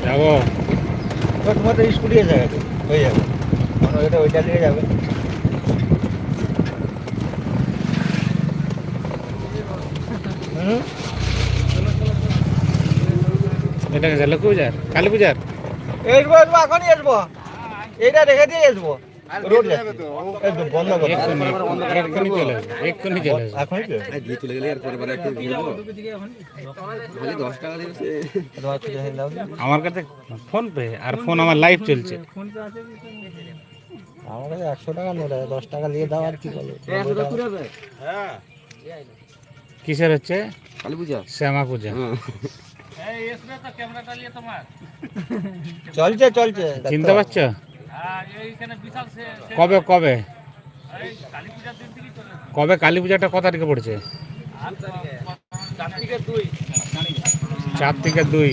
যাবো। তোমার তো স্কুটি আছে গেছে হয়ে যাবে মনে ওইটা ওইটা নিয়ে যাবে। হুম এটা গেছে লক্ষ্মী পূজার, কালী পূজার। আসবো আসবো এখনই আসবো, এইটা রেখে দিয়ে আসবো। রোড যাচ্ছে বন্ধ করো এক্ষুনি এক্ষুনি চলে আসবে, এক্ষুনি চলে আসবে। এখনই তো দিয়ে চলে গেলে আর পরে পরে একটু দিয়ে দেবো। খালি 10 টাকা দিয়েছে। তোমার খুঁজে নিয়ে দাও। আমার কাছে ফোন পে আর ফোন আমার লাইভ চলছে। আমার কাছে 100 টাকা নোট আছে, 10 টাকা নিয়ে দাও আর কি বলো। কিসের হচ্ছে? কালী পূজা। শ্যামা পূজা। হ্যাঁ। চলছে চলছে চিনতে পারছো? কবে কবে কবে কালী পূজাটা কত তারিখে পড়ছে? 4 থেকে 2।